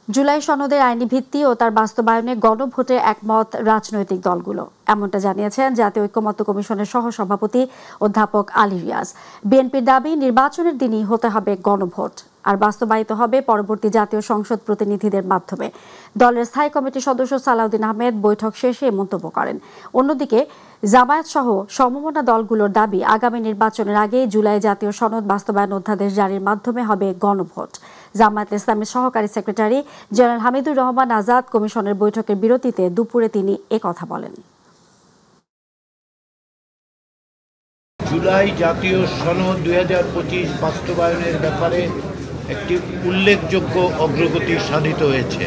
জুলাই সনদের আইনি ভিত্তি ও তার বাস্তবায়নে গণভোটে একমত রাজনৈতিক দলগুলো, এমনটা জানিয়েছেন জাতীয় ঐক্যমত্য কমিশনের সহসভাপতি অধ্যাপক আলী রিয়াজ। বিএনপির দাবি নির্বাচনের দিনই হতে হবে গণভোট, আর বাস্তবায়িত হবে পরবর্তী জাতীয় সংসদ প্রতিনিধিদের মাধ্যমে। দলের স্থায়ী কমিটির সদস্য সালাউদ্দিন আহমেদ বৈঠক শেষে মন্তব্য করেন। অন্যদিকে জামায়াত সহ সমমনা দলগুলোর দাবি আগামী নির্বাচনের আগে জুলাই জাতীয় সনদ বাস্তবায়ন অধ্যাদেশ জারির মাধ্যমে হবে গণভোট। জামায়াত ইসলামের সহকারী সেক্রেটারি জেনারেল হামিদুর রহমান আজাদ কমিশনের বৈঠকের বিরতিতে দুপুরে তিনি একথা বলেন। জুলাই জাতীয় সনদ 2025 বাস্তবায়নের ব্যাপারে একটি উল্লেখযোগ্য অগ্রগতি সাধিত হয়েছে।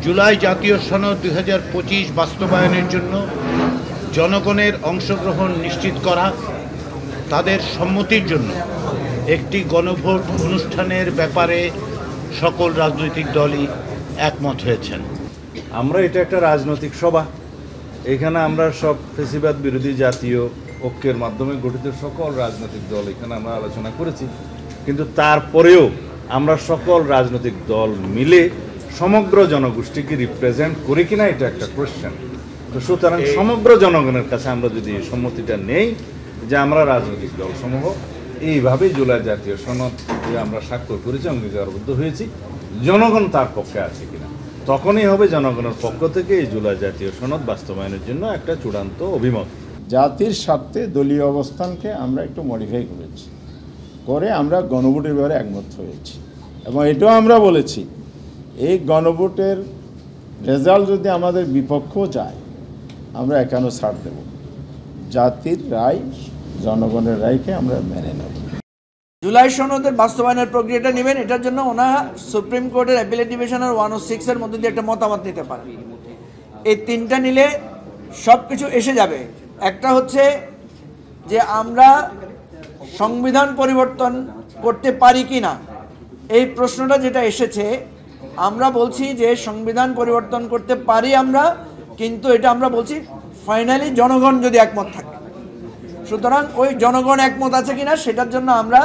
জুলাই জাতীয় সনদ 2025 বাস্তবায়নের জন্য জনগণের অংশগ্রহণ নিশ্চিত করা, তাদের সম্মতির জন্য একটি গণভোট অনুষ্ঠানের ব্যাপারে সকল রাজনৈতিক দলই একমত হয়েছেন। আমরা এটা একটা রাজনৈতিক সভা, এখানে আমরা সব ফ্যাসিবাদ বিরোধী জাতীয় ঐক্যের মাধ্যমে গঠিত সকল রাজনৈতিক দল এখানে আমরা আলোচনা করেছি, কিন্তু তারপরেও আমরা সকল রাজনৈতিক দল মিলে সমগ্র জনগোষ্ঠীকে রিপ্রেজেন্ট করি কিনা এটা একটা কোয়েশ্চেন। তো সুতরাং সমগ্র জনগণের কাছে আমরা যদি সম্মতিটা নেই যে আমরা রাজনৈতিক দলসমূহ এইভাবেই জুলাই জাতীয় সনদ আমরা স্বাক্ষর করেছি, অঙ্গীকারবদ্ধ হয়েছি, জনগণ তার পক্ষে আছে কিনা, তখনই হবে জনগণের পক্ষ থেকে এই জুলাই জাতীয় সনদ বাস্তবায়নের জন্য একটা চূড়ান্ত অভিমত। জাতির স্বার্থে দলীয় অবস্থানকে আমরা একটু মডিফাই করেছি, করে আমরা গণভোটের ব্যাপারে একমত হয়েছি এবং এটাও আমরা বলেছি এই গণভোটের রেজাল্ট যদি আমাদের বিপক্ষেও যায় আমরা এখানেও ছাড় দেব। জাতির রায়, জনগণের রায়কে আমরা মেনে নেব। জুলাই সনদের বাস্তবায়নের প্রক্রিয়াটা নেবেন, এটার জন্য ওনারা সুপ্রিম কোর্টের অ্যাপিলেট ডিভিশনের 106-এর মধ্যে দিয়ে একটা মতামত নিতে পারেন। এই তিনটা নিলে সব কিছু এসে যাবে। একটা হচ্ছে যে আমরা সংবিধান পরিবর্তন করতে পারি কি না, এই প্রশ্নটা যেটা এসেছে, আমরা বলছি যে সংবিধান পরিবর্তন করতে পারি আমরা, কিন্তু এটা আমরা বলছি ফাইনালি জনগণ যদি একমত থাকে। সুতরাং ওই জনগণ একমত আছে কিনা সেটার জন্য আমরা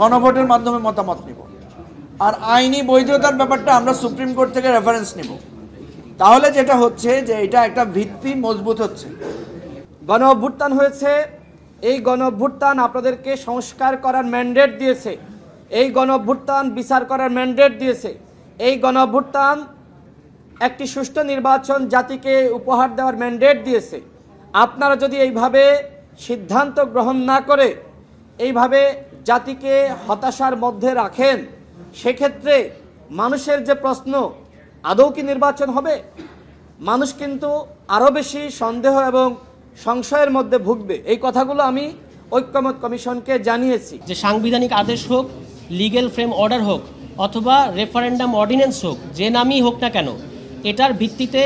গণভোটের মাধ্যমে মতামত নেব, আর আইনি বৈধতার ব্যাপারটা আমরা সুপ্রিম কোর্ট থেকে রেফারেন্স নেব। তাহলে যেটা হচ্ছে যে এটা একটা ভিত্তি মজবুত হচ্ছে। গণ অভ্যুত্থান হয়েছে, এই গণ অভ্যুত্থান আপনাদেরকে সংস্কার করার ম্যান্ডেট দিয়েছে, এই গণ অভ্যুত্থান বিচার করার ম্যান্ডেট দিয়েছে, এই গণ অভ্যুত্থান একটি সুষ্ঠু নির্বাচন জাতিকে উপহার দেওয়ার ম্যান্ডেট দিয়েছে। আপনারা যদি এইভাবে সিদ্ধান্ত গ্রহণ না করে এইভাবে জাতিকে হতাশার মধ্যে রাখেন, সেক্ষেত্রে মানুষের যে প্রশ্ন আদৌ কি নির্বাচন হবে, মানুষ কিন্তু আরও বেশি সন্দেহ এবং সংশয়ের মধ্যে ভুগবে। এই কথাগুলো আমি ঐক্যমত্য কমিশনকে জানিয়েছি। যে সাংবিধানিক আদেশ হোক, লিগ্যাল ফ্রেম অর্ডার হোক, অথবা রেফারেন্ডাম অর্ডিন্যান্স হোক, যে নামই হোক না কেন, এটার ভিত্তিতে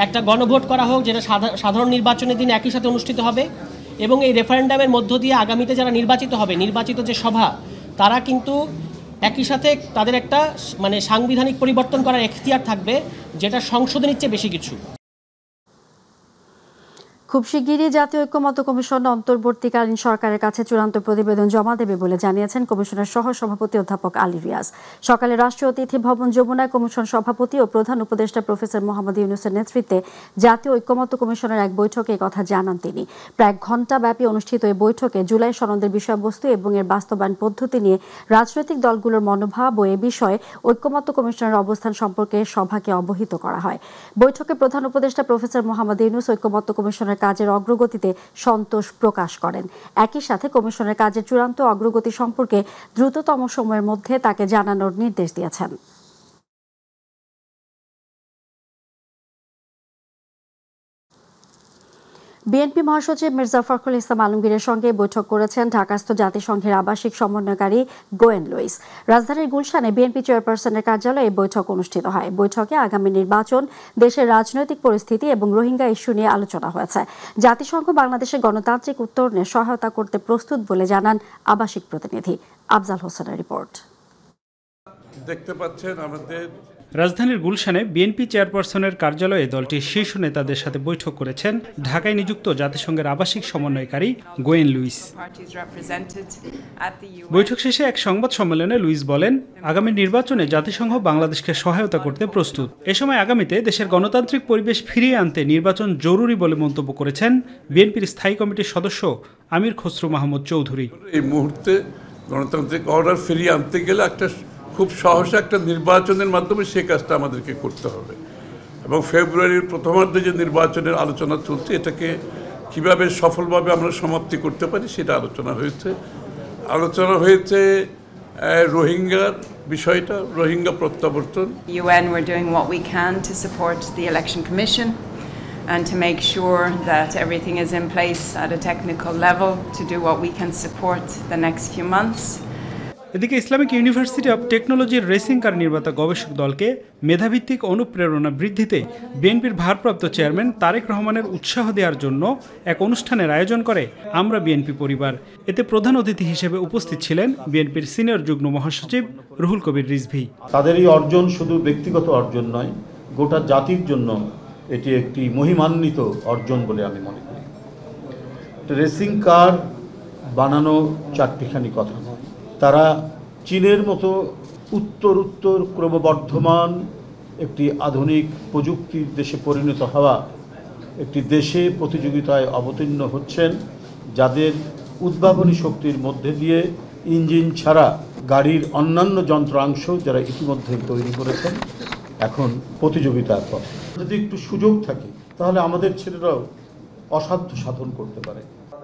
একটা গণভোট করা হোক, যেটা সাধারণ নির্বাচনের দিন একই সাথে অনুষ্ঠিত হবে, এবং এই রেফারেন্ডামের মধ্য দিয়ে আগামীতে যারা নির্বাচিত হবে, নির্বাচিত যে সভা, তারা কিন্তু একই সাথে তাদের একটা সাংবিধানিক পরিবর্তন করার এখতিয়ার থাকবে, যেটা সংশোধনের চেয়ে বেশি কিছু। খুব শিগগিরই জাতীয় ঐক্যমত্য কমিশন অন্তর্বর্তীকালীন সরকারের কাছে চূড়ান্ত প্রতিবেদন জমা দেবে বলে জানিয়েছেন কমিশনের সহসভাপতি অধ্যাপক আলী রিয়াজ। সকালে রাষ্ট্রীয় অতিথি ভবন যমুনায় কমিশন সভাপতি ও প্রধান উপদেষ্টা প্রফেসর মোহাম্মদ ইউনূসের নেতৃত্বে জাতীয় ঐক্যমত্য কমিশনের এক বৈঠকে কথা জানান তিনি। প্রায় ঘণ্টাব্যাপী অনুষ্ঠিত এই বৈঠকে জুলাই সনদের বিষয়বস্তু এবং এর বাস্তবায়ন পদ্ধতি নিয়ে রাজনৈতিক দলগুলোর মনোভাব ও এ বিষয়ে ঐক্যমত্য কমিশনের অবস্থান সম্পর্কে সভাকে অবহিত করা হয়। বৈঠকে প্রধান উপদেষ্টা প্রফেসর মোহাম্মদ ইউনূস ঐক্যমত্য কমিশনের কাজের অগ্রগতিতে সন্তোষ প্রকাশ করেন। একই সাথে কমিশনের কাজের চূড়ান্ত অগ্রগতি সম্পর্কে দ্রুততম সময়ের মধ্যে তাকে জানানোর নির্দেশ দিয়েছেন। বিএনপি মহাসচিব মির্জা ফখরুল ইসলাম আলমগীরের সঙ্গে বৈঠক করেছেন ঢাকাস্থ জাতিসংঘের আবাসিক সমন্বয়কারী গোয়েন লুইস। রাজধানীর গুলশানে বিএনপি চেয়ারপারসনের কার্যালয়ে এই বৈঠক অনুষ্ঠিত হয়। বৈঠকে আগামী নির্বাচন, দেশের রাজনৈতিক পরিস্থিতি এবং রোহিঙ্গা ইস্যু নিয়ে আলোচনা হয়েছে। জাতিসংঘ বাংলাদেশের গণতান্ত্রিক উত্তরণে সহায়তা করতে প্রস্তুত বলে জানান আবাসিক প্রতিনিধি। আফজাল হোসেনের রিপোর্ট। দেখতে পাচ্ছেন আমাদের রাজধানীর গুলশানে বিএনপি চেয়ারপারসনের কার্যালয়ে দলটির শীর্ষ নেতাদের সাথে বৈঠক করেছেন ঢাকায় নিযুক্ত জাতিসংঘের আবাসিক সমন্বয়কারী গোয়েন লুইস। বৈঠক শেষে এক সংবাদ সম্মেলনে লুইস বলেন, আগামী নির্বাচনে জাতিসংঘ বাংলাদেশকে সহায়তা করতে প্রস্তুত। এ সময় আগামীতে দেশের গণতান্ত্রিক পরিবেশ ফিরিয়ে আনতে নির্বাচন জরুরি বলে মন্তব্য করেছেন বিএনপির স্থায়ী কমিটির সদস্য আমির খসরু মাহমুদ চৌধুরী। এই মুহূর্তে গণতান্ত্রিক অর্ডার ফিরিয়ে আনতে গেলে খুব সহসা একটা নির্বাচনের মাধ্যমে সেই কাজটা আমাদেরকে করতে হবে এবং ফেব্রুয়ারির প্রথমার্ধে যে নির্বাচনের আলোচনা চলছে এটাকে কিভাবে সফলভাবে আমরা সমাপ্তি করতে পারি সেটা আলোচনা হয়েছে রোহিঙ্গার বিষয়টা, রোহিঙ্গা প্রত্যাবর্তন। UN we're doing what we can to support the election commission and to make sure that everything is in place at a technical level to do what we can support the next few months. এদিকে Islamic university of টেকনোলজির racing car নির্মাতা গবেষক দলকে মেধাভিত্তিক অনুপ্রেরণা বৃদ্ধিতে বিএনপির ভারপ্রাপ্ত chairman Tarique রহমানের উৎসাহ দেওয়ার জন্য এক অনুষ্ঠানের আয়োজন করে আমরা বিএনপি পরিবার। এতে প্রধান অতিথি হিসেবে উপস্থিত ছিলেন বিএনপির সিনিয়র যুগ্ম মহাসচিব রুহুল কবির রিজভী। তাদের এই অর্জন শুধু ব্যক্তিগত অর্জন নয়, গোটা জাতির জন্য এটি একটি মহিমান্বিত অর্জন বলে আমি মনে করি। রেসিং কার বানানো চারটিখানি কথা নয়, তারা চীনের মতো উত্তর ক্রমবর্ধমান একটি আধুনিক প্রযুক্তির দেশে পরিণত হওয়া একটি দেশে প্রতিযোগিতায় অবতীর্ণ হচ্ছেন, যাদের উদ্ভাবনী শক্তির মধ্যে দিয়ে ইঞ্জিন ছাড়া গাড়ির অন্যান্য যন্ত্রাংশ যারা ইতিমধ্যে তৈরি করেছেন এখন প্রতিযোগিতার পর। যদি একটু সুযোগ থাকে তাহলে আমাদের ছেলেরাও অসাধ্য সাধন করতে পারে।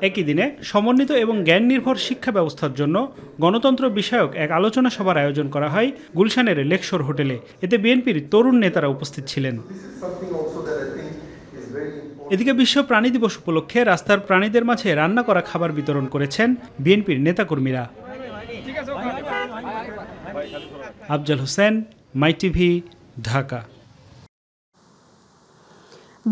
একই দিনে সমন্বিত এবং জ্ঞান নির্ভর শিক্ষা ব্যবস্থার জন্য গণতন্ত্র বিষয়ক এক আলোচনা সভার আয়োজন করা হয় গুলশানের লেকশোর হোটেলে। এতে বিএনপির তরুণ নেতারা উপস্থিত ছিলেন। এদিকে বিশ্ব প্রাণী দিবস উপলক্ষে রাস্তার প্রাণীদের মাঝে রান্না করা খাবার বিতরণ করেছেন বিএনপির নেতাকর্মীরা। আফজাল হোসেন, মাই টিভি, ঢাকা।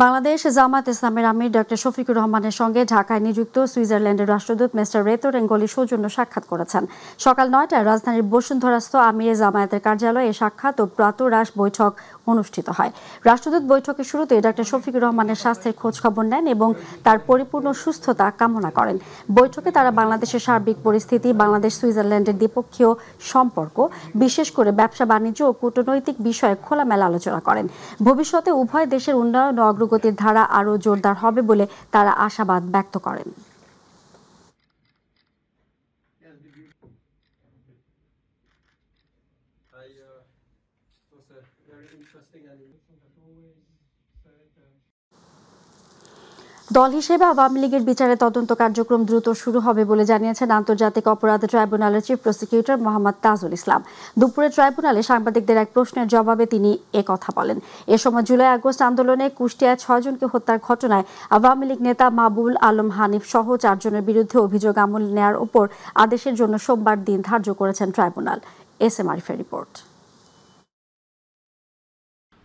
বাংলাদেশ জামায়াত ইসলামের আমির ডক্টর শফিকুর রহমানের সঙ্গে ঢাকায় নিযুক্ত সুইজারল্যান্ডের রাষ্ট্রদূত মিস্টার রেতো রেঙ্গলি সৌজন্য সাক্ষাৎ করেছেন। সকাল ৯টায় রাজধানীর বসুন্ধরাস্থ আমিরে জামায়াতের কার্যালয়ে সাক্ষাৎ ও প্রাতরাশ বৈঠক অনুষ্ঠিত হয়। রাষ্ট্রদূত বৈঠকের শুরুতে ডক্টর শফিকুর রহমানের স্বাস্থ্যের খোঁজ খবর নেন এবং তার পরিপূর্ণ সুস্থতা কামনা করেন। বৈঠকে তারা বাংলাদেশের সার্বিক পরিস্থিতি, বাংলাদেশ সুইজারল্যান্ডের দ্বিপক্ষীয় সম্পর্ক, বিশেষ করে ব্যবসা বাণিজ্য ও কূটনৈতিক বিষয়ে খোলামেলা আলোচনা করেন। ভবিষ্যতে উভয় দেশের উন্নয়ন ও অগ্রগতির ধারা আরও জোরদার হবে বলে তারা আশাবাদ ব্যক্ত করেন। দল হিসেবে আওয়ামী লীগের বিচারে তদন্ত কার্যক্রম দ্রুত শুরু হবে বলে জানিয়েছেন আন্তর্জাতিক অপরাধ ট্রাইব্যুনালের চিফ প্রসিকিউটর মোহাম্মদ তাজুল ইসলাম। দুপুরে ট্রাইব্যুনালে সাংবাদিকদের এক প্রশ্নের জবাবে তিনি কথা বলেন। এ সময় জুলাই আগস্ট আন্দোলনে কুষ্টিয়ায় ৬ জনকে হত্যার ঘটনায় আওয়ামী লীগ নেতা মাহবুবুল আলম হানিফ সহ ৪ জনের বিরুদ্ধে অভিযোগ আমল নেওয়ার উপর আদেশের জন্য সোমবার দিন ধার্য করেছেন ট্রাইব্যুনাল। এস এম আরিফের রিপোর্ট।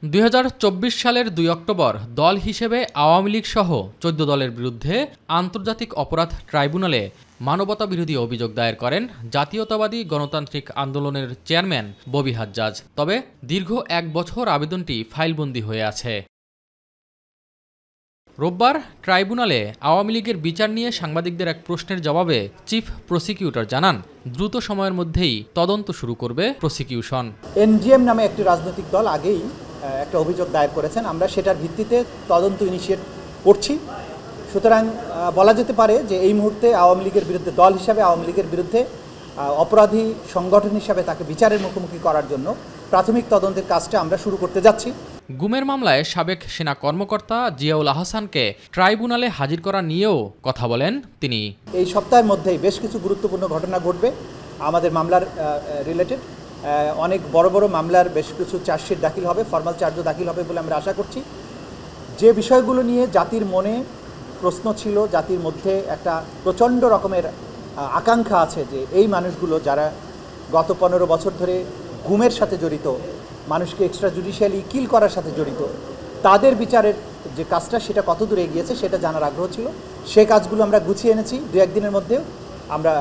২০২৪ সালের ২ অক্টোবর দল হিসেবে আওয়ামী লীগ সহ ১৪ দলের বিরুদ্ধে আন্তর্জাতিক অপরাধ ট্রাইব্যুনালে মানবতা বিরোধী অভিযোগ দায়ের করেন জাতীয়তাবাদী গণতান্ত্রিক আন্দোলনের চেয়ারম্যান ববি হাজ্জাজ। তবে দীর্ঘ ১ বছর আবেদনটি ফাইলবন্দি হয়ে আছে। রোববার ট্রাইব্যুনালে আওয়ামী লীগের বিচার নিয়ে সাংবাদিকদের এক প্রশ্নের জবাবে চিফ প্রসিকিউটর জানান, দ্রুত সময়ের মধ্যেই তদন্ত শুরু করবে প্রসিকিউশন। এনডিএম নামে একটি রাজনৈতিক দল আগেই একটা অভিযোগ দায়ের করেছেন, আমরা সেটার ভিত্তিতে তদন্ত ইনিশিয়েট করছি। সুতরাং বলা যেতে পারে যে এই মুহূর্তে আওয়ামী লীগের বিরুদ্ধে, দল হিসাবে আওয়ামী লীগের বিরুদ্ধে অপরাধী সংগঠন হিসাবে তাকে বিচারের মুখোমুখি করার জন্য প্রাথমিক তদন্তের কাজটা আমরা শুরু করতে যাচ্ছি। গুমের মামলায় সাবেক সেনা কর্মকর্তা জিয়াউল আহসানকে ট্রাইব্যুনালে হাজির করা নিয়েও কথা বলেন তিনি। এই সপ্তাহের মধ্যেই বেশ কিছু গুরুত্বপূর্ণ ঘটনা ঘটবে আমাদের মামলার রিলেটেড। অনেক বড় বড় মামলার বেশ কিছু চার্জশিট দাখিল হবে, ফর্মাল চার্জও দাখিল হবে বলে আমরা আশা করছি। যে বিষয়গুলো নিয়ে জাতির মনে প্রশ্ন ছিল, জাতির মধ্যে একটা প্রচণ্ড রকমের আকাঙ্ক্ষা আছে যে এই মানুষগুলো যারা গত 15 বছর ধরে গুমের সাথে জড়িত, মানুষকে এক্সট্রা জুডিশিয়ালি কিল করার সাথে জড়িত, তাদের বিচারের যে কাজটা সেটা কত দূরে এগিয়েছে সেটা জানার আগ্রহ ছিল। সেই কাজগুলো আমরা গুছিয়ে এনেছি। 2-1 দিনের মধ্যেও আমরা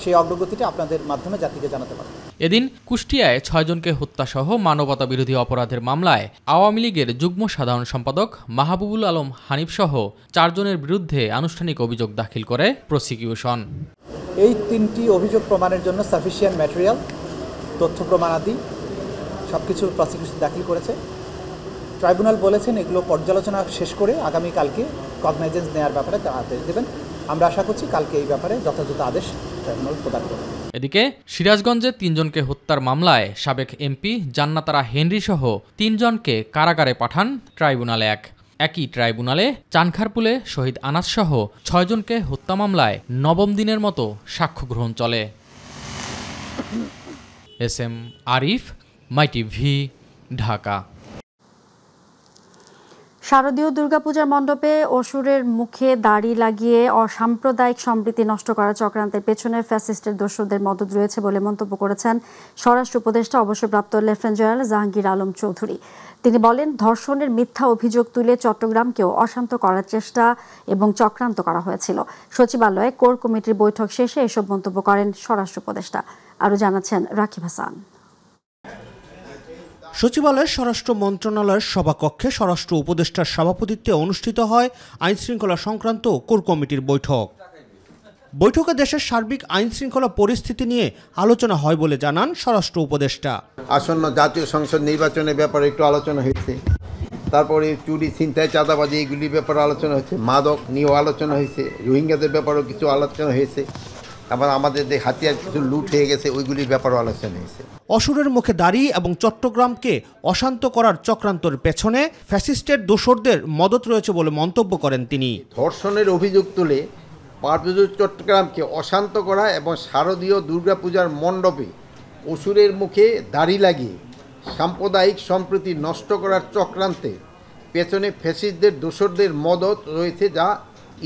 সেই অগ্রগতিটা আপনাদের মাধ্যমে জাতিকে জানাতে পারব। এদিন কুষ্টিয়ায় 6 জনকে হত্যাসহ মানবতা বিরোধী অপরাধের মামলায় আওয়ামী লীগের যুগ্ম সাধারণ সম্পাদক মাহবুবুল আলম হানিফসহ 4 জনের বিরুদ্ধে আনুষ্ঠানিক অভিযোগ দাখিল করে প্রসিকিউশন। এই 3টি অভিযোগ প্রমাণের জন্য সাফিসিয়েন্ট ম্যাটেরিয়াল, তথ্য প্রমাণাদি সবকিছু প্রসিকিউশন দাখিল করেছে। ট্রাইব্যুনাল বলেছেন এগুলো পর্যালোচনা শেষ করে আগামীকালকে কগনাইজেন্স নেওয়ার ব্যাপারে আদেশ দেবেন। আমরা আশা করছি কালকে এই ব্যাপারে যথাযথ আদেশ ট্রাইব্যুনাল প্রদান করবে। এদিকে সিরাজগঞ্জে 3 জনকে হত্যার মামলায় সাবেক এমপি জান্নাতারা হেনরি সহ 3 জনকে কারাগারে পাঠান ট্রাইব্যুনাল 1। একই ট্রাইব্যুনালে চানখারপুলে শহীদ আনাস সহ 6 জনকে হত্যা মামলায় 9ম দিনের মতো সাক্ষ্য গ্রহণ চলে। SM Arif, MyTV, Dhaka. শারদীয় দুর্গাপূজার মণ্ডপে অসুরের মুখে দাড়ি লাগিয়ে অসাম্প্রদায়িক সম্প্রীতি নষ্ট করা চক্রান্তের পেছনে ফ্যাসিস্টের দোসরদের মদত রয়েছে বলে মন্তব্য করেছেন স্বরাষ্ট্র উপদেষ্টা অবসরপ্রাপ্ত লেফটেন্যান্ট জেনারেল জাহাঙ্গীর আলম চৌধুরী। তিনি বলেন, ধর্ষণের মিথ্যা অভিযোগ তুলে চট্টগ্রামকেও অশান্ত করার চেষ্টা এবং চক্রান্ত করা হয়েছিল। সচিবালয়ে কোর কমিটির বৈঠক শেষে এসব মন্তব্য করেন স্বরাষ্ট্র উপদেষ্টা। আরও জানাচ্ছেন রাকিব হাসান। সচিবালয়ের স্বরাষ্ট্র মন্ত্রণালয়ের সভাকক্ষে স্বরাষ্ট্র উপদেষ্টার সভাপতিত্বে অনুষ্ঠিত হয় আইনশৃঙ্খলা সংক্রান্ত কোর কমিটির বৈঠক। বৈঠকে দেশের সার্বিক আইনশৃঙ্খলা পরিস্থিতি নিয়ে আলোচনা হয় বলে জানান স্বরাষ্ট্র উপদেষ্টা। আসন্ন জাতীয় সংসদ নির্বাচনের ব্যাপারে একটু আলোচনা হয়েছে, তারপরে চুরি, ছিনতাই, চাঁদাবাজি এগুলির ব্যাপারে আলোচনা হয়েছে, মাদক নিয়েও আলোচনা হয়েছে, রোহিঙ্গাদের ব্যাপারেও কিছু আলোচনা হয়েছে, আবার আমাদের যে হাতিয়ার কিছু লুট হয়ে গেছে ওইগুলির ব্যাপারেও আলোচনা হয়েছে। অসুরের মুখে দাড়ি এবং চট্টগ্রামকে অশান্ত করার চক্রান্তের পেছনে ফ্যাসিস্টের দোসরদের মদত রয়েছে বলে মন্তব্য করেন তিনি। ধর্ষণের অভিযোগ তুলে পার্বত্য চট্টগ্রামকে অশান্ত করা এবং শারদীয় দুর্গাপূজার মণ্ডপে অসুরের মুখে দাড়ি লাগিয়ে সাম্প্রদায়িক সম্প্রীতি নষ্ট করার চক্রান্তে পেছনে ফ্যাসিস্টদের দোসরদের মদত রয়েছে, যা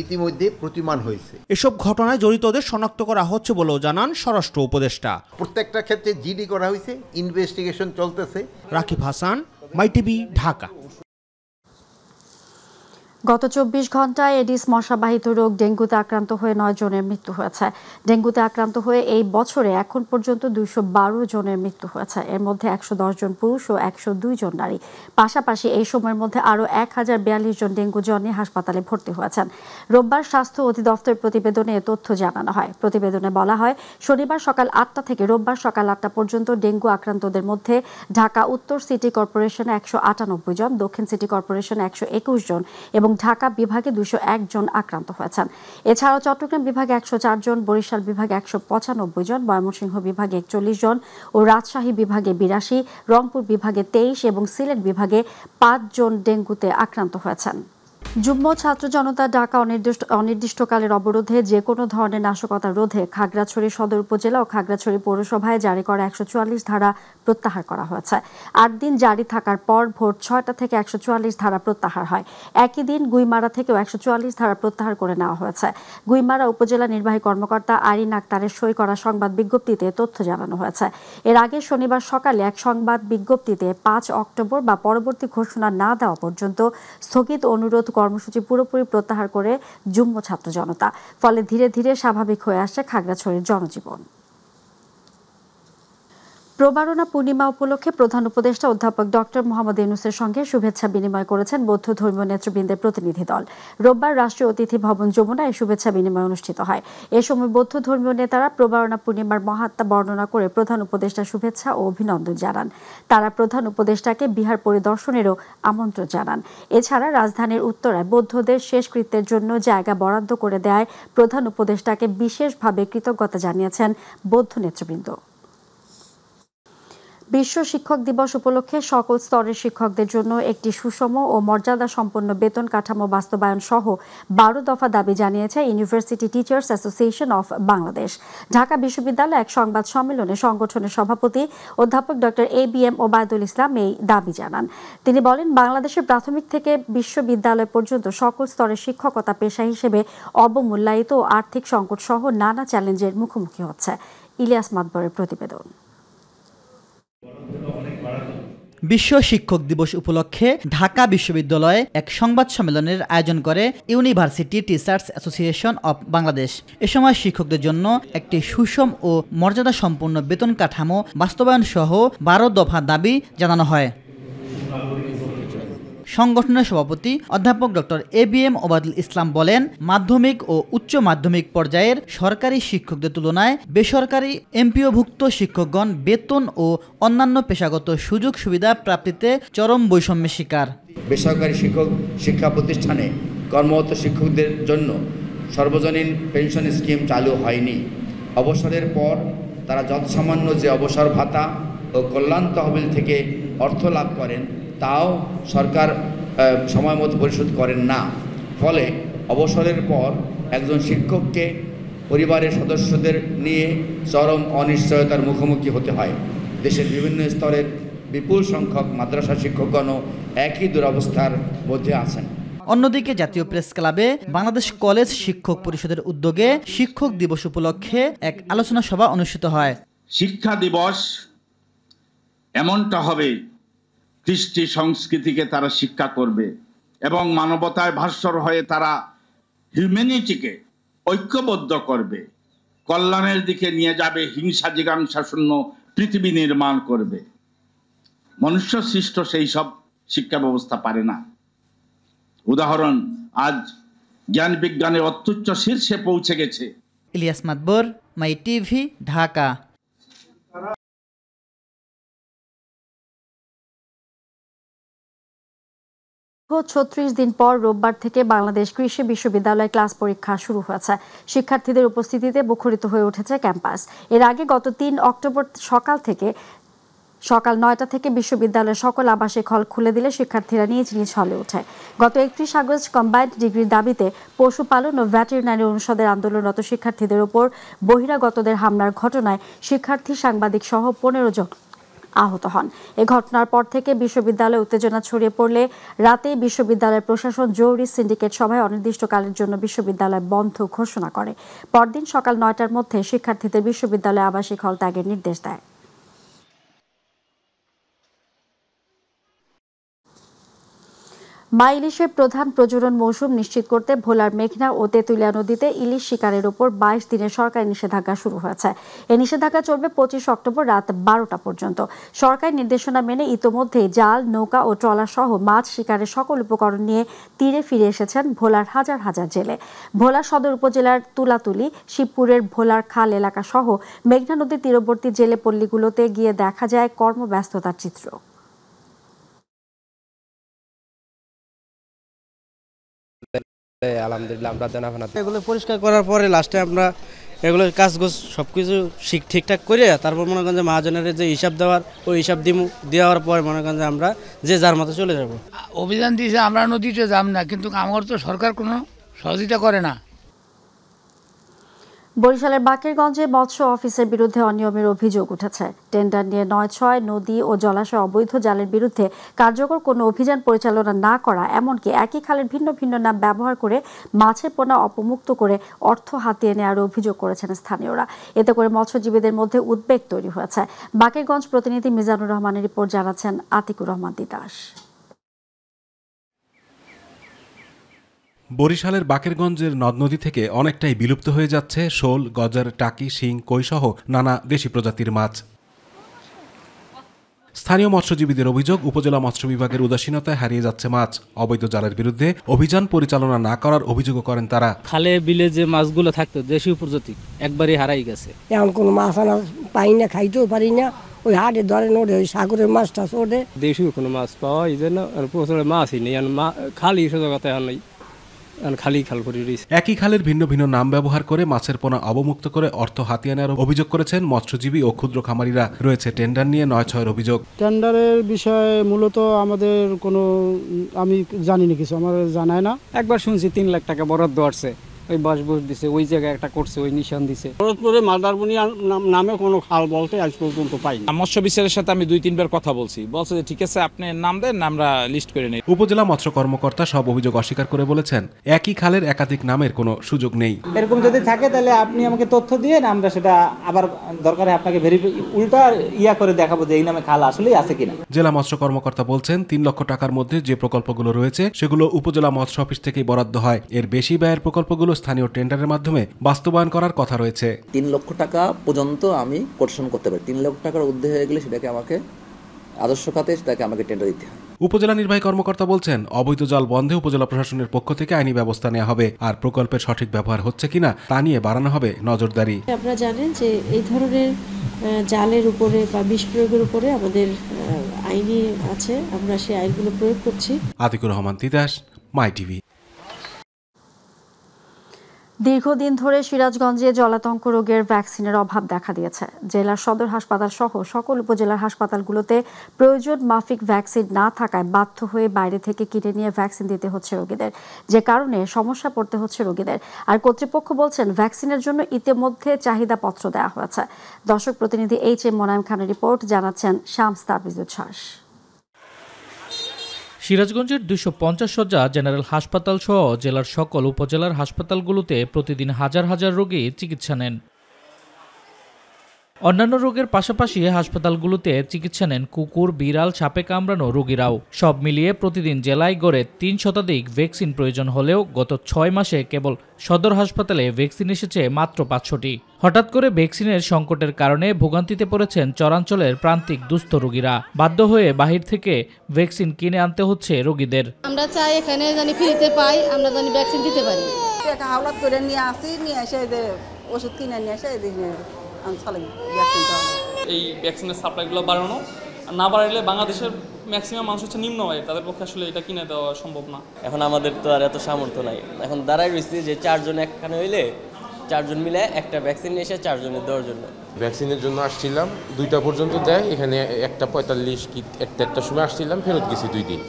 ইতিমধ্যে প্রতিমান হয়েছে। এসব ঘটনায় জড়িতদের শনাক্ত করা হচ্ছে বলেও জানান স্বরাষ্ট্র উপদেষ্টা। প্রত্যেকটা ক্ষেত্রে জিডি করা হয়েছে, ইনভেস্টিগেশন চলতেছে। রাকিব হাসান, মাইটিভি, ঢাকা। গত 24 ঘন্টায় এডিস মশাবাহিত রোগ ডেঙ্গুতে আক্রান্ত হয়ে 9 জনের মৃত্যু হয়েছে। ডেঙ্গুতে আক্রান্ত হয়ে এই বছরে এখন পর্যন্ত 212 জনের মৃত্যু হয়েছে। এর মধ্যে 110 জন পুরুষ ও 102 জন নারী। পাশাপাশি এই সময়ের মধ্যে আরও 1042 জন ডেঙ্গু জ্বর নিয়ে হাসপাতালে ভর্তি হয়েছেন। রোববার স্বাস্থ্য অধিদপ্তরের প্রতিবেদনে এ তথ্য জানানো হয়। প্রতিবেদনে বলা হয়, শনিবার সকাল 8টা থেকে রোববার সকাল 8টা পর্যন্ত ডেঙ্গু আক্রান্তদের মধ্যে ঢাকা উত্তর সিটি কর্পোরেশনে 198 জন, দক্ষিণ সিটি কর্পোরেশনে 121 জন এবং ঢাকা বিভাগে 201 জন আক্রান্ত হয়েছেন। এছাড়াও চট্টগ্রাম বিভাগে 104 জন, বরিশাল বিভাগে 195 জন, ময়মনসিংহ বিভাগে 41 জন ও রাজশাহী বিভাগে 82, রংপুর বিভাগে 23 এবং সিলেট বিভাগে 5 জন ডেঙ্গুতে আক্রান্ত হয়েছেন। যুগ্ম ছাত্র জনতা ডাকা অনির্দিষ্টকালের অবরোধে যে কোনো ধরনের নাশকতা রোধে খাগড়াছড়ি সদর উপজেলা ও খাগড়াছড়ি পৌরসভায় জারি করা 144 ধারা প্রত্যাহার করা হয়েছে। 8 দিন জারি থাকার পর ভোর 6টা থেকে 144 ধারা প্রত্যাহার হয়। একই দিন গুইমারা থেকেও 144 ধারা প্রত্যাহার করে নেওয়া হয়েছে। গুইমারা উপজেলা নির্বাহী কর্মকর্তা আরিন আক্তারের সই করা সংবাদ বিজ্ঞপ্তিতে তথ্য জানানো হয়েছে। এর আগে শনিবার সকালে এক সংবাদ বিজ্ঞপ্তিতে 5 অক্টোবর বা পরবর্তী ঘোষণা না দেওয়া পর্যন্ত স্থগিত অনুরোধ কর্মসূচি পুরোপুরি প্রত্যাহার করে যুগ্ম ছাত্র জনতা। ফলে ধীরে ধীরে স্বাভাবিক হয়ে আসছে খাগড়াছড়ির জনজীবন। প্রবারণা পূর্ণিমা উপলক্ষে প্রধান উপদেষ্টা অধ্যাপক ডক্টর মোহাম্মদ ইউনূসের সঙ্গে শুভেচ্ছা বিনিময় করেছেন বৌদ্ধ ধর্মীয় নেতৃবৃন্দের প্রতিনিধি দল। রোববার রাষ্ট্রীয় অতিথি ভবন যমুনায় শুভেচ্ছা বিনিময় অনুষ্ঠিত হয়। এ সময় বৌদ্ধ ধর্মীয় নেতারা প্রবারণা পূর্ণিমার মহাত্মা বর্ণনা করে প্রধান উপদেষ্টা শুভেচ্ছা ও অভিনন্দন জানান। তারা প্রধান উপদেষ্টাকে বিহার পরিদর্শনেরও আমন্ত্রণ জানান। এছাড়া রাজধানীর উত্তরায় বৌদ্ধদের শেষকৃত্যের জন্য জায়গা বরাদ্দ করে দেয় প্রধান উপদেষ্টাকে বিশেষভাবে কৃতজ্ঞতা জানিয়েছেন বৌদ্ধ নেতৃবৃন্দ। বিশ্ব শিক্ষক দিবস উপলক্ষে সকল স্তরের শিক্ষকদের জন্য একটি সুষম ও মর্যাদা সম্পন্ন বেতন কাঠামো বাস্তবায়ন সহ 12 দফা দাবি জানিয়েছে university teachers association of Bangladesh. Dhaka বিশ্ববিদ্যালয়ে এক সংবাদ সম্মেলনে সংগঠনের সভাপতি অধ্যাপক ডক্টর ABM ওবায়দুল ইসলাম এই দাবি জানান। তিনি বলেন, বাংলাদেশের প্রাথমিক থেকে বিশ্ববিদ্যালয় পর্যন্ত সকল স্তরের শিক্ষকতা পেশা হিসেবে অবমূল্যায়িত ও আর্থিক সংকট সহ নানা চ্যালেঞ্জের মুখোমুখি হচ্ছে। ইলিয়াস মাতবরের প্রতিবেদন। বিশ্ব শিক্ষক দিবস উপলক্ষে ঢাকা বিশ্ববিদ্যালয়ে এক সংবাদ সম্মেলনের আয়োজন করে university teachers association of Bangladesh. এ সময় শিক্ষকদের জন্য একটি সুষম ও মর্যাদা সম্পন্ন বেতন কাঠামো বাস্তবায়ন সহ 12 দফা দাবি জানানো হয়। সংগঠনের সভাপতি অধ্যাপক ডক্টর ABM ওবায়দুল ইসলাম বলেন, মাধ্যমিক ও উচ্চ মাধ্যমিক পর্যায়ের সরকারি শিক্ষকদের তুলনায় বেসরকারি এমপিওভুক্ত শিক্ষকগণ বেতন ও অন্যান্য পেশাগত সুযোগ সুবিধা প্রাপ্তিতে চরম বৈষম্যের শিকার। বেসরকারি শিক্ষা প্রতিষ্ঠানে কর্মরত শিক্ষকদের জন্য সর্বজনীন পেনশন স্কিম চালু হয়নি। অবসরের পর তারা যৎসামান্য যে অবসর ভাতা ও কল্যাণ তহবিল থেকে অর্থ লাভ করেন তাও সরকার সময় মতো পরিশোধ করেন না। ফলে অবসরের পর একজন শিক্ষককে পরিবারের সদস্যদের নিয়ে চরম অনিশ্চয়তার মুখোমুখি হতে হয়। দেশের বিভিন্ন স্তরের বিপুল সংখ্যক মাদ্রাসা শিক্ষকগণও একই দুরবস্থার মধ্যে আছেন। অন্যদিকে জাতীয় প্রেস ক্লাবে বাংলাদেশ কলেজ শিক্ষক পরিষদের উদ্যোগে শিক্ষক দিবস উপলক্ষে এক আলোচনা সভা অনুষ্ঠিত হয়। শিক্ষা দিবস এমনটা হবে, কৃষ্টি সংস্কৃতিকে তারা শিক্ষা করবে এবং মানবতায় ভাস্বর হয়ে তারা হিউম্যানিটিকে ঐক্যবদ্ধ করবে, কল্যাণের দিকে নিয়ে যাবে, হিংসা জিজ্ঞাসা শূন্য পৃথিবী নির্মাণ করবে। মনুষ্য সৃষ্ট সেই সব শিক্ষা ব্যবস্থা পারে না। উদাহরণ, আজ জ্ঞান বিজ্ঞানের অত্যুচ্চ শীর্ষে পৌঁছে গেছে। ইলিয়াস মাতবর, মাই টিভি, ঢাকা। 36 দিন পর রোববার থেকে বাংলাদেশ কৃষি বিশ্ববিদ্যালয়ে ক্লাস পরীক্ষা শুরু হয়েছে। শিক্ষার্থীদের উপস্থিতিতে মুখরিত হয়ে উঠেছে ক্যাম্পাস। এর আগে গত 3 অক্টোবর সকাল 9টা থেকে বিশ্ববিদ্যালয়ের সকল আবাসিক হল খুলে দিলে শিক্ষার্থীরা নিজ নিজ হলে ওঠে। গত 31 আগস্ট কম্বাইন্ড ডিগ্রির দাবিতে পশুপালন ও ভেটেরিনারি অনুষদের আন্দোলনরত শিক্ষার্থীদের উপর বহিরাগতদের হামলার ঘটনায় শিক্ষার্থী, সাংবাদিক সহ 15 জন আহত হন। এ ঘটনার পর থেকে বিশ্ববিদ্যালয়ে উত্তেজনা ছড়িয়ে পড়লে রাতে বিশ্ববিদ্যালয়ের প্রশাসন জরুরি সিন্ডিকেট সভায় অনির্দিষ্টকালের জন্য বিশ্ববিদ্যালয় বন্ধ ঘোষণা করে। পরদিন সকাল 9টার মধ্যে শিক্ষার্থীদের বিশ্ববিদ্যালয়ে আবাসিক হল ত্যাগের নির্দেশ দেয়। মা ইলিশের প্রধান প্রজনন মৌসুম নিশ্চিত করতে ভোলার মেঘনা ও তেঁতুলিয়া নদীতে ইলিশ শিকারের ওপর 22 দিনের সরকারি নিষেধাজ্ঞা শুরু হয়েছে। এই নিষেধাজ্ঞা চলবে 25 অক্টোবর রাত 12টা পর্যন্ত। সরকারি নির্দেশনা মেনে ইতোমধ্যেই জাল, নৌকা ও ট্রলার সহ মাছ শিকারের সকল উপকরণ নিয়ে তীরে ফিরে এসেছেন ভোলার হাজার হাজার জেলে। ভোলা সদর উপজেলার তুলাতুলি, শিবপুরের ভোলার খাল এলাকা সহ মেঘনা নদীর তীরবর্তী জেলে পল্লীগুলোতে গিয়ে দেখা যায় কর্মব্যস্ততার চিত্র। আলহামদুলিল্লাহ আমরা এগুলো পরিষ্কার করার পরে লাস্টে আমরা এগুলো কাজগোজ সবকিছু ঠিকঠাক করে তারপর মনে করেন যে মহাজনের যে হিসাব দেওয়ার ওই হিসাব দেওয়ার পর মনে করেন যে আমরা যে যার মতো চলে যাব। অভিযান দিয়েছে, আমরা নদীতে যাব না, কিন্তু আমার তো সরকার কোনো সহযোগিতা করে না। বরিশালের বাকেরগঞ্জে মৎস্য অফিসের বিরুদ্ধে অনিয়মের অভিযোগ উঠেছে। টেন্ডার নিয়ে 9/6 নদী ও জলাশয় অবৈধ জালের বিরুদ্ধে কার্যকর কোনো অভিযান পরিচালনা না করা, এমনকি একই খালের ভিন্ন ভিন্ন নাম ব্যবহার করে মাছের পোনা অপমুক্ত করে অর্থ হাতিয়ে নেওয়ার অভিযোগ করেছেন স্থানীয়রা। এতে করে মৎস্যজীবীদের মধ্যে উদ্বেগ তৈরি হয়েছে। বাকেরগঞ্জ প্রতিনিধি মিজানুর রহমানের রিপোর্ট, জানাচ্ছেন আতিকুর রহমান তিতাস। বরিশালের বাকেরগঞ্জের নদ নদী থেকে অনেকটাই বিলুপ্ত হয়ে যাচ্ছে শোল, গজার, টাকি, শিং, কই সহ নানা দেশি প্রজাতির মাছ। স্থানীয় মৎস্যজীবীদের অভিযোগ, উপজেলা মৎস্য বিভাগের উদাসীনতায় হারিয়ে যাচ্ছে মাছ। অবৈধ জালের বিরুদ্ধে অভিযান পরিচালনা না করার অভিযোগও করেন তারা। খালে বিলে যে মাছগুলো থাকতো দেশীয় প্রজাতি একবারই হারাই গেছে। এখন কোনো মাছ আনা পাই না, খাইতেও পারি না। ওই হাটে ধরে ওঠে, ওই সাগরের মাছটা ওঠে। দেশীয় কোনো মাছ পাওয়া যায় না, প্রচুর মাছই নেই, খালি সজাগতা নেই, খালি খাল করে রয়েছে। একই খালের ভিন্ন ভিন্ন নাম ব্যবহার করে মাছের পোনা অবমুক্ত করে অর্থ হাতিয়ে নেওয়ার অভিযোগ করেছেন মৎস্যজীবী ও ক্ষুদ্র খামারিরা। রয়েছে টেন্ডার নিয়ে 9/6 অভিযোগ। টেন্ডারের বিষয়ে মূলত আমাদের কোনো আমি জানি না, কিছু আমার জানায় না। একবার শুনছি 3 লাখ টাকা বরাদ্দ আসছে, ওই বাসবুস দিছে, ওই জায়গায় একটা করছে, ওই নিশান দিছে। ফরিদপুরে মাদারবুনিয়া নামে কোনো খাল বলতে আজ পর্যন্ত পাইনি। মৎস্য বিচারের সাথে আমি 2-3 বার কথা বলছি, বলছে যে ঠিক আছে আপনি নাম দেন, আমরা লিস্ট করে নেই। উপজেলা মৎস্য কর্মকর্তা সব অভিযোগ অস্বীকার করে বলেছেন, একই খালের একাধিক নামের কোনো সুযোগ নেই। এরকম যদি থাকে তাহলে আপনি আমাকে তথ্য দিয়ে আমরা সেটা আবার দরকারে আপনাকে উল্টা করে দেখাবো যে এই নামে খাল আসলেই আছে কিনা। জেলা মৎস্য কর্মকর্তা বলছেন 3 লক্ষ টাকার মধ্যে যে প্রকল্পগুলো রয়েছে সেগুলো উপজেলা মৎস্য অফিস থেকেই বরাদ্দ হয়। এর বেশি ব্যয়ের প্রকল্পগুলো স্থানীয় টেন্ডারের মাধ্যমে বাস্তবায়ন করার কথা রয়েছে। 3 লক্ষ টাকা পর্যন্ত আমি কোটেশন করতে পারি। 3 লক্ষ টাকার ঊর্ধ্বে হয়ে গেলে সেটাকে আমাকে আদর্শ খাতে সেটাকে আমাকে টেন্ডার দিতে হয়। উপজেলা নির্বাহী কর্মকর্তা বলছেন, অবৈধ জাল বন্ধে উপজেলা প্রশাসনের পক্ষ থেকে আইনি ব্যবস্থা নেওয়া হবে, আর প্রকল্পের সঠিক ব্যবহার হচ্ছে কিনা তা নিয়ে বাড়ানো হবে নজরদারি। আপনারা জানেন যে এই ধরনের জালের উপরে বা বিষ প্রয়োগের উপরে আমাদের আইনি আছে, আমরা সেই আইনগুলো প্রয়োগ করছি। আতিকুর রহমান তিতাস, মাই টিভি। দীর্ঘদিন ধরে সিরাজগঞ্জে জলাতঙ্ক রোগের ভ্যাকসিনের অভাব দেখা দিয়েছে। জেলার সদর হাসপাতাল সহ সকল উপজেলার হাসপাতালগুলোতে প্রয়োজন মাফিক ভ্যাকসিন না থাকায় বাধ্য হয়ে বাইরে থেকে কিনে নিয়ে ভ্যাকসিন দিতে হচ্ছে রোগীদের, যে কারণে সমস্যা পড়তে হচ্ছে রোগীদের। আর কর্তৃপক্ষ বলছেন ভ্যাকসিনের জন্য ইতিমধ্যে চাহিদাপত্র দেওয়া হয়েছে। দর্শক প্রতিনিধি HM মোনায়েম খানের রিপোর্ট, জানাচ্ছেন শামস তাবরিজ উচ্ছ্বাস। সিরাজগঞ্জের 250 শয্যা জেনারেল হাসপাতাল সহ জেলার সকল উপজেলার হাসপাতালগুলোতে প্রতিদিন হাজার হাজার রোগী চিকিৎসা নেন। অন্যান্য রোগের পাশাপাশি হাসপাতালগুলোতে চিকিৎসা নেন কুকুর, বিড়াল, সাপে কামড়ানো রোগীরাও। সব মিলিয়ে প্রতিদিন জেলায় গড়ে 3 শতাধিক ভ্যাকসিন প্রয়োজন হলেও গত 6 মাসে কেবল সদর হাসপাতালে ভ্যাকসিন এসেছে মাত্র 500টি। হঠাৎ করে ভ্যাকসিনের সংকটের কারণে ভোগান্তিতে পড়েছেন চরাঞ্চলের প্রান্তিক দুস্থ রোগীরা। বাধ্য হয়ে বাহির থেকে ভ্যাকসিন কিনে আনতে হচ্ছে রোগীদের। আমরা চাই এখানে জানি ফ্রিতে পাই, আমরা জানি ভ্যাকসিন দিতে পারি। হাওলাত করে নিয়ে আসি, নিয়ে এসে ওষুধ কিনে নিয়ে এসে এই ভ্যাকসিনের সাপ্লাইগুলো বাড়ানো, না বাড়াইলে বাংলাদেশের ম্যাক্সিমাম মানুষ হচ্ছে নিম্ন আয়, তাদের পক্ষে আসলে এটা কিনে দেওয়া সম্ভব না। এখন আমাদের তো আর এত সামর্থ্য নাই। এখন দাঁড়াই রয়েছি যে 4 জন একখানে হইলে 4 জন মিলে একটা ভ্যাকসিন নিয়ে এসে 4 জনের দেওয়ার জন্য। ভ্যাকসিনের জন্য আসছিলাম, 2টা পর্যন্ত দেয়। এখানে 1:45 কি 1:30টার সময় আসছিলাম, ফেরত গেছি 2 দিন।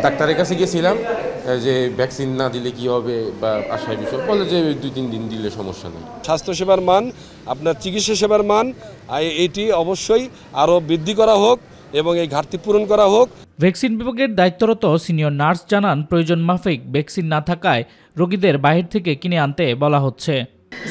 ডাক্তারের কাছে গেছিলাম যে ভ্যাকসিন না দিলে কি হবে বা আশায় বিষয়, বলে যে 2-3 দিন দিলে সমস্যা নেই। স্বাস্থ্যসেবার মান, আপনার চিকিৎসা সেবার মান এটি অবশ্যই আরও বৃদ্ধি করা হোক এবং এই ঘাটতি পূরণ করা হোক। ভ্যাকসিন বিভাগের দায়িত্বরত সিনিয়র নার্স জানান, প্রয়োজন মাফিক ভ্যাকসিন না থাকায় রোগীদের বাহির থেকে কিনে আনতে বলা হচ্ছে।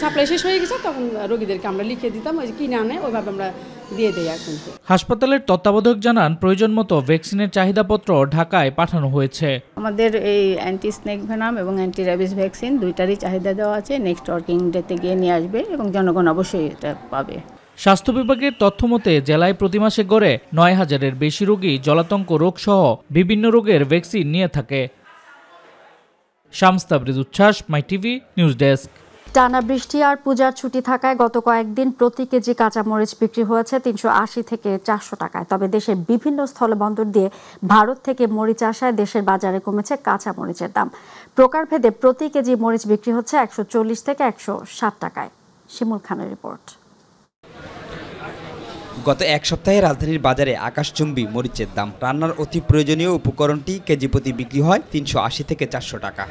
সাপ্লাই শেষ হয়ে গেছে, তখন রোগীদেরকে আমরা লিখে দিতাম, ওই কিনে আনে ওইভাবে আমরা দিয়ে দেই। এখন হাসপাতালের তত্ত্বাবধায়ক জানান, প্রয়োজন মতো ভ্যাকসিনের চাহিদাপত্র ঢাকায় পাঠানো হয়েছে। আমাদের এই অ্যান্টি স্নেক ভেনাম এবং অ্যান্টি র্যাবিস ভ্যাকসিন দুইটারই চাহিদা দেওয়া আছে। নেক্সট ওয়ার্কিং ডেতে গিয়ে নিয়ে আসবে এবং জনগণ অবশ্যই এটা পাবে। স্বাস্থ্য বিভাগের তথ্য মতে জেলায় প্রতি মাসে গড়ে 9000-এর বেশি রোগী জলাতঙ্ক রোগ সহ বিভিন্ন রোগের ভ্যাকসিন নিয়ে থাকে। শামস তাবরিজ উচ্ছ্বাস, মাই টিভি নিউজ ডেস্ক। টানা বৃষ্টি আর পূজার ছুটি থাকায় গত কয়েকদিন প্রতি কেজি কাঁচামরিচ বিক্রি হয়েছে 380 থেকে 400 টাকায়। তবে দেশের বিভিন্ন স্থলবন্দর দিয়ে ভারত থেকে মরিচ আসায় দেশের বাজারে কমেছে কাঁচামরিচের দাম। প্রকারভেদে প্রতি কেজি মরিচ বিক্রি হচ্ছে 140 থেকে 160 টাকায়। শিমুল খানের রিপোর্ট। গত এক সপ্তাহে রাজধানীর বাজারে আকাশচুম্বী মরিচের দাম। রান্নার অতি প্রয়োজনীয় উপকরণটি কেজি প্রতি বিক্রি হয় 380 থেকে 400 টাকা।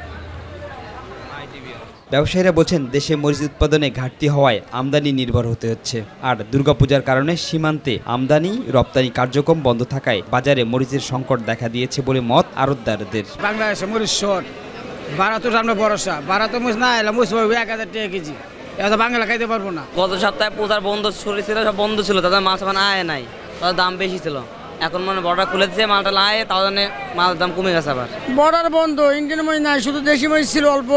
ব্যবসায়ীরা বলছেন, দেশে মরিচ উৎপাদনে ঘাটতি হওয়ায় আমদানি নির্ভর হতে হচ্ছে। আর দুর্গাপূজার কারণে সীমান্তে আমদানি রপ্তানি কার্যক্রম বন্ধ থাকায় বাজারে মরিচের সংকট দেখা দিয়েছে বলে মত আড়তদারদের। বাংলাদেশে মরিচ শর্ট, ভারতের সামনে ভরসা, ভারতের মরিচ না এলে মরিচ 1000 টাকা কেজি, এটা বাংলা খাইতে পারবো না। গত সপ্তাহে পূজার বন্ধ ছিল, সব বন্ধ ছিল, তাদের মাছ আয় নাই, তাদের দাম বেশি ছিল। এখন মানে বর্ডার খুলে দিচ্ছে, মালটা আয়, তার জন্য মালের দাম কমে গেছে। আবার বর্ডার বন্ধ, ইন্ডিয়ান মরিচ নাই, শুধু দেশি মরিচ ছিল অল্প,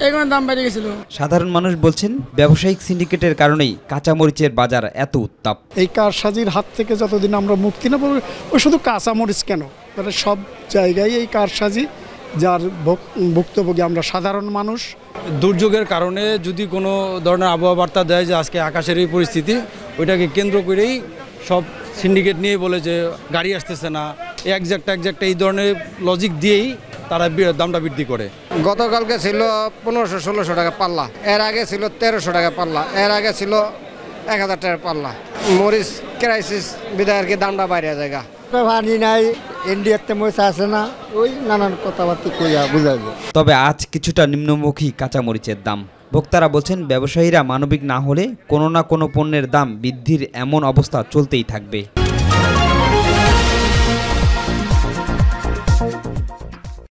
এগুলোর দাম বেড়ে গেছিল। সাধারণ মানুষ বলছেন, ব্যবসায়িক সিন্ডিকেটের কারণেই কাঁচামরিচের বাজার এত উত্তাপ। এই কারসাজির হাত থেকে যতদিন আমরা মুক্তি না পাবো, ও শুধু কাঁচামরিচ কেন, মানে সব জায়গায় এই কারসাজি, যার ভুক্তভোগী আমরা সাধারণ মানুষ। দুর্যোগের কারণে যদি কোনো ধরনের আবহাওয়া বার্তা দেয় যে আজকে আকাশের এই পরিস্থিতি, ওইটাকে কেন্দ্র করেই সব সিন্ডিকেট নিয়ে বলে যে গাড়ি আসতেছে না, একজ্যাক্ট এই ধরনের লজিক দিয়েই তারা দামটা বৃদ্ধি করে। গতকালকে ছিল 1500-1600 টাকা পাল্লা, এর আগে ছিল 1300 টাকা পাল্লা, এর আগে ছিল 1000 টাকা পাল্লা। মরিচ ক্রাইসিস বিধায় আর কি দামটা বাইরে জায়গা, পানি নাই, ইন্ডিয়াতে মরিচ আসে না, ওই নানান কথাবার্তা কইয়া বোঝা যায়। তবে আজ কিছুটা নিম্নমুখী কাঁচামরিচের দাম। ভোক্তারা বলছেন ব্যবসায়ীরা মানবিক না হলে কোনো না কোনো পণ্যের দাম বৃদ্ধির এমন অবস্থা চলতেই থাকবে।